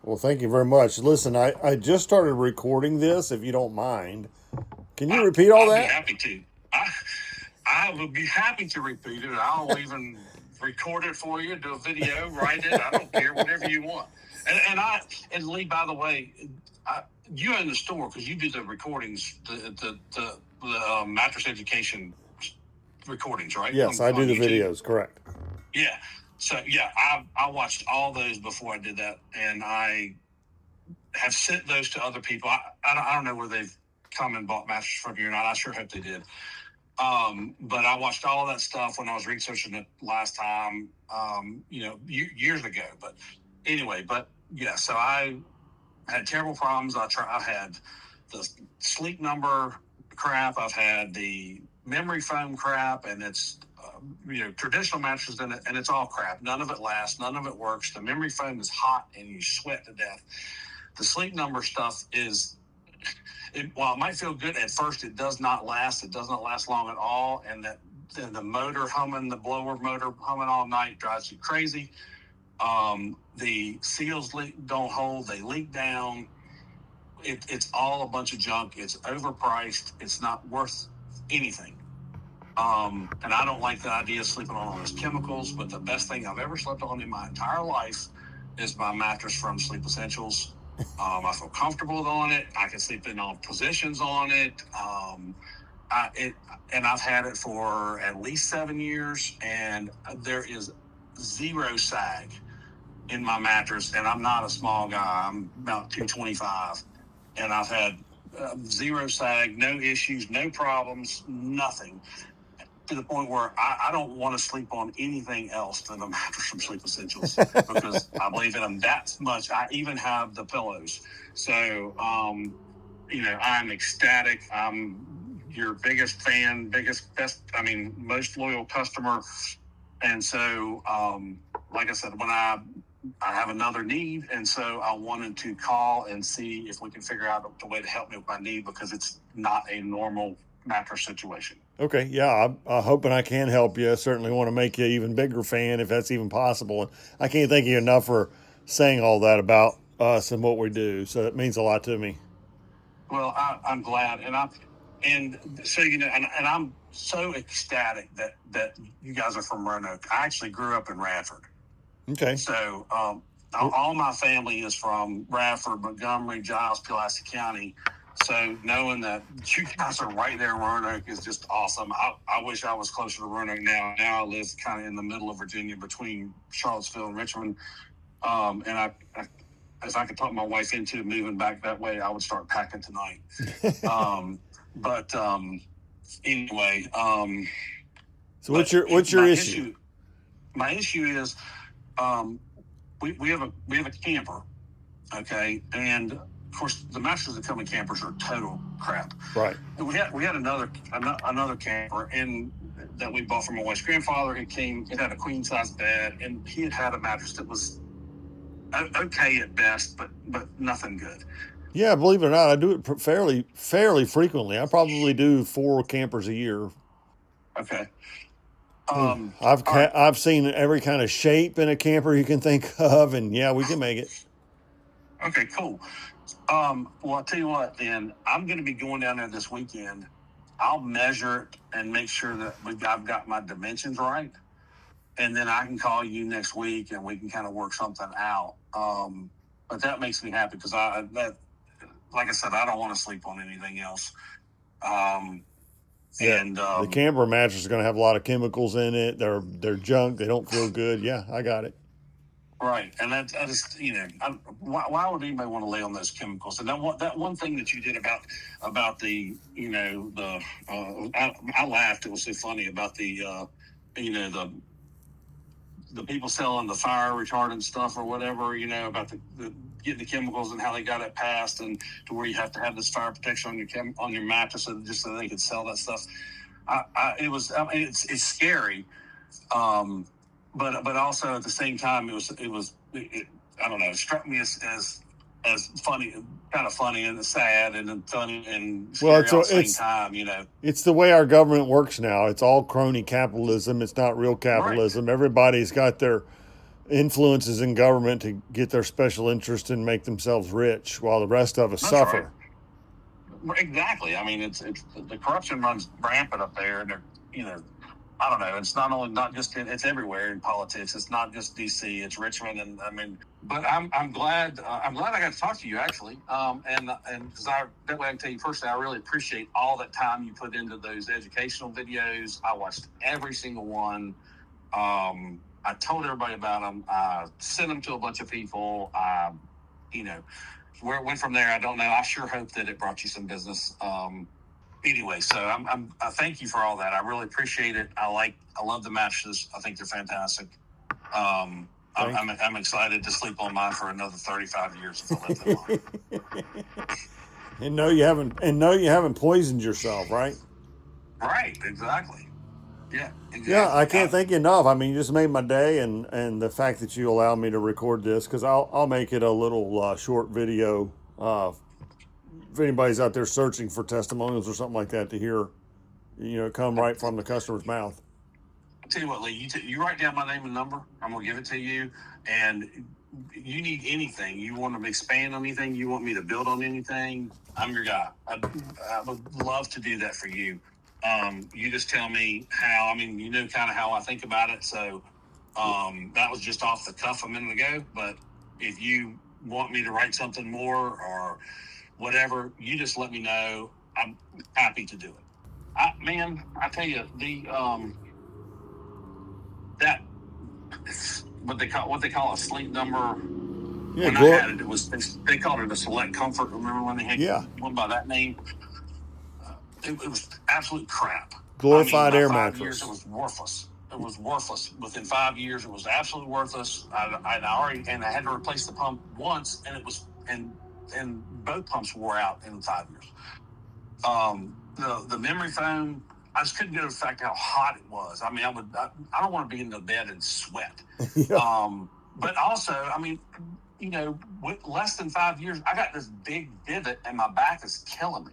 Well, thank you very much. Listen, I just started recording this, if you don't mind. Can you repeat all I'd be that? happy to. I would be happy to repeat it. I'll even record it for you, do a video, write it. I don't care, whatever you want. And Lee, by the way, you're in the store because you do the recordings, the mattress education recordings, right? Yes, I do the YouTube. videos, correct. Yeah. So yeah, I watched all those before I did that, and I have sent those to other people. I don't know where they've come and bought mattresses from you or not. I sure hope they did. But I watched all of that stuff when I was researching it last time, years ago. But anyway, yeah, so I had terrible problems. I had the Sleep Number crap. I've had the memory foam crap, and it's traditional mattresses in it, and it's all crap. None of it lasts. None of it works. The memory foam is hot, and you sweat to death. The Sleep Number stuff is, while it might feel good at first, it does not last. It does not last long at all, and the motor humming, the blower motor humming all night drives you crazy. The seals don't hold; they leak down. It's all a bunch of junk. It's overpriced. It's not worth anything. And I don't like the idea of sleeping on all those chemicals. But the best thing I've ever slept on in my entire life is my mattress from Sleep Essentials. I feel comfortable on it. I can sleep in all positions on it. And I've had it for at least 7 years, and there is zero sag in my mattress. And I'm not a small guy. I'm about 225, and I've had zero sag, no issues, no problems, nothing. To the point where I don't want to sleep on anything else than a mattress from Sleep Essentials because I believe in them that much. I even have the pillows. So, I'm ecstatic. I'm your biggest fan, most loyal customer. And so, like I said, when I have another need, and so I wanted to call and see if we can figure out a way to help me with my need because it's not a normal mattress situation. Okay, yeah, I'm hoping I can help you. I certainly want to make you an even bigger fan if that's even possible. And I can't thank you enough for saying all that about us and what we do. So it means a lot to me. Well, I'm glad, and so and I'm so ecstatic that you guys are from Roanoke. I actually grew up in Radford. Okay. So all my family is from Radford, Montgomery, Giles, Pulaski County. So knowing that you guys are right there in Roanoke is just awesome. I wish I was closer to Roanoke now. Now I live kind of in the middle of Virginia between Charlottesville and Richmond. And if I could talk my wife into moving back that way, I would start packing tonight. But anyway. So what's your issue? My issue is we have a camper, okay, and of course the mattresses that come in campers are total crap. Right. And we had another camper and that we bought from my wife's grandfather. It had a queen size bed, and he had a mattress that was okay at best, but nothing good. Yeah, believe it or not, I do it fairly frequently. I probably do 4 campers a year. Okay. I've seen every kind of shape in a camper you can think of, and yeah, we can make it. Okay, cool. Well, I'll tell you what. Then I'm going to be going down there this weekend. I'll measure it and make sure that I've got my dimensions right, and then I can call you next week and we can kind of work something out. But that makes me happy because like I said, I don't want to sleep on anything else. Yeah, and the camper mattress is going to have a lot of chemicals in it. They're junk. They don't feel good. Yeah, I got it. Right, and I just why would anybody want to lay on those chemicals? And that one thing that you did about the I laughed. It was so funny about the people selling the fire retardant stuff or whatever, about the getting the chemicals and how they got it passed and to where you have to have this fire protection on your mattress just so they could sell that stuff. It's scary, but also at the same time it I don't know, it struck me as funny, kind of funny and sad and funny and scary at the same time. It's the way our government works now. It's all crony capitalism. It's not real capitalism. Right. Everybody's got their influences in government to get their special interest and make themselves rich while the rest of us That's suffer. right. Exactly. I mean, it's the corruption runs rampant up there, and I don't know. It's not just it's everywhere in politics. It's not just DC. It's Richmond, and I mean, but I'm glad I got to talk to you actually, and because that way I can tell you personally, I really appreciate all that time you put into those educational videos. I watched every single one. I told everybody about them. I sent them to a bunch of people. Where it went from there, I don't know. I sure hope that it brought you some business. Anyway, so I thank you for all that. I really appreciate it. I love the mattresses. I think they're fantastic. I'm excited to sleep on mine for another 35 years if I live that long. And know you haven't poisoned yourself, right? Right, exactly. Yeah, exactly. Yeah, I can't thank you enough. I mean, you just made my day, and the fact that you allow me to record this, because I'll make it a little short video. If anybody's out there searching for testimonials or something like that to hear, come right from the customer's mouth. I'll tell you what, Lee, you write down my name and number. I'm going to give it to you. And you need anything. You want to expand on anything. You want me to build on anything. I'm your guy. I would love to do that for you. You just tell me how. I mean, kind of how I think about it. So that was just off the cuff a minute ago. But if you want me to write something more or whatever, you just let me know. I'm happy to do it. I tell you, that what they call a sleep number. Yeah, when I had it, they called it a Select Comfort. Remember when they had one by that name? It was absolute crap. Glorified air 5 mattress. years, it was worthless. It was worthless. Within 5 years, it was absolutely worthless. I had to replace the pump once, and both pumps wore out in 5 years. The memory foam, I just couldn't get over the fact how hot it was. I mean, I don't want to be in the bed and sweat. Yeah. But also, with less than 5 years, I got this big divot and my back is killing me.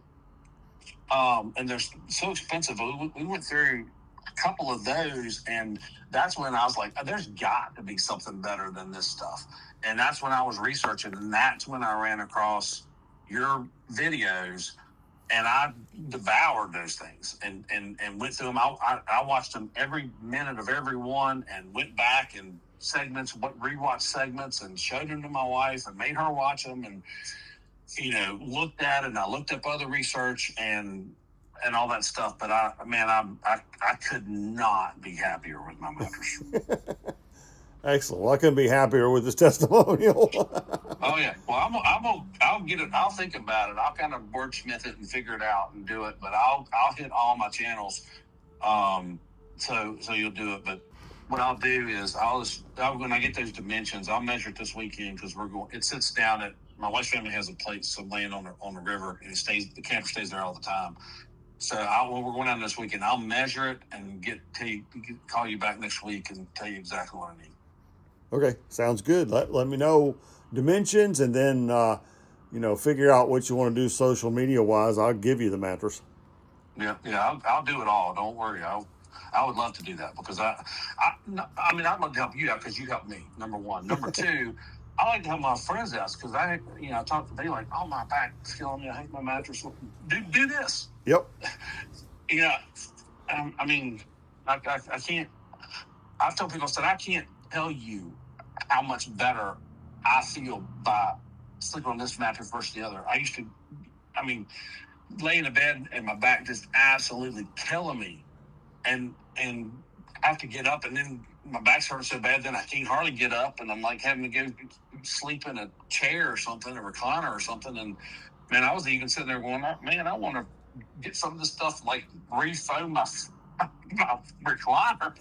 And they're so expensive. We went through a couple of those, and that's when I was like, there's got to be something better than this stuff. And that's when I was researching, and that's when I ran across your videos, and I devoured those things and went through them. I watched them every minute of every one and went back and rewatched segments and showed them to my wife and made her watch them and, looked at it, and I looked up other research and all that stuff. But I could not be happier with my mattress. Excellent. Well, I couldn't be happier with this testimonial. Oh yeah. Well, I'll get it. I'll think about it. I'll kind of wordsmith it and figure it out and do it. But I'll hit all my channels. So you'll do it. But what I'll do is when I get those dimensions, I'll measure it this weekend because it sits down at my wife's family has a place, some land on the river, and the camper stays there all the time. So when we're going down this weekend, I'll measure it and call you back next week and tell you exactly what I need. Okay, sounds good. Let me know dimensions, and then figure out what you want to do social media wise. I'll give you the mattress. Yeah, I'll do it all. Don't worry. I would love to do that because I'd love to help you out because you helped me. Number one. Number two, I like to help my friends out because I talk to them like, oh, my back's killing me. I hate my mattress. Do this. Yep. I can't. I've told people, I said, I can't tell you how much better I feel by sleeping on this mattress versus the other. I used to, lay in a bed and my back just absolutely killing me, and have to get up, and then my back's hurting so bad, then I can't hardly get up, and I'm like having to go sleep in a chair or something, a recliner or something. And man, I was even sitting there going, man, I want to get some of this stuff like refoam my recliner.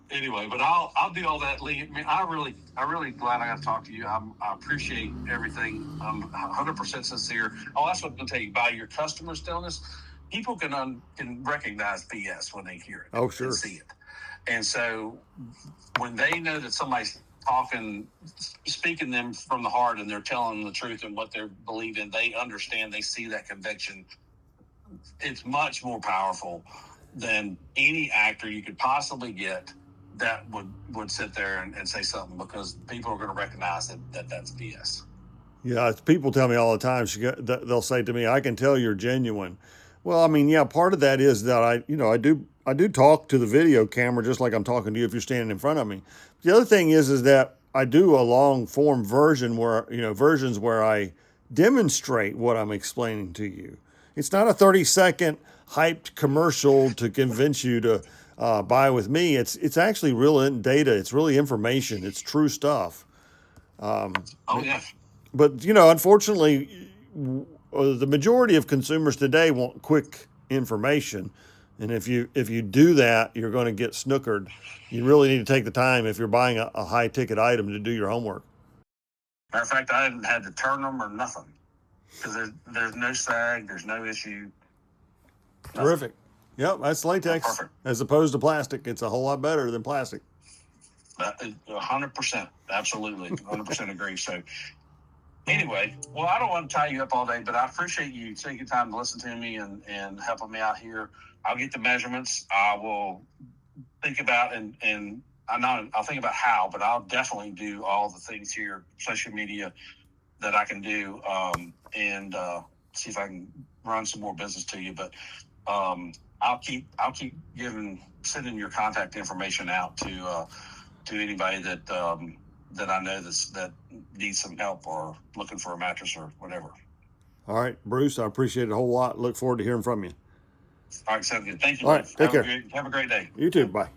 Anyway, but I'll do all that, Lee. I mean, I really glad I got to talk to you. I appreciate everything. I'm 100% sincere. Oh, that's what I'm going to tell you. By your customers telling us, people can recognize BS when they hear it. Oh, sure. And see it. And so when they know that somebody's speaking them from the heart, and they're telling them the truth and what they believe in, they understand, they see that conviction. It's much more powerful than any actor you could possibly get that would sit there and say something, because people are going to recognize that's BS. Yeah, people tell me all the time. They'll say to me, "I can tell you're genuine." Well, I mean, yeah, part of that is that I do talk to the video camera just like I'm talking to you if you're standing in front of me. The other thing is that I do a long form version versions where I demonstrate what I'm explaining to you. It's not a 30-second hyped commercial to convince you to buy with me. It's actually real data. It's really information. It's true stuff. Oh yeah. But unfortunately, the majority of consumers today want quick information, and if you do that, you're going to get snookered. You really need to take the time if you're buying a high ticket item to do your homework. Matter of fact, I haven't had to turn them or nothing, because there's no sag, there's no issue. Nothing. Terrific. Yep, that's latex as opposed to plastic. It's a whole lot better than plastic. 100%, absolutely, 100% agree. So, anyway, well, I don't want to tie you up all day, but I appreciate you taking time to listen to me and helping me out here. I'll get the measurements. I will think about I'll think about how, but I'll definitely do all the things here, social media, that I can do, and see if I can run some more business to you. But I'll keep sending your contact information out to anybody that I know that needs some help or looking for a mattress or whatever. All right, Bruce, I appreciate it a whole lot. Look forward to hearing from you. All right, sounds good. Thank you. All right, take care. Have a great day. You too. Bye.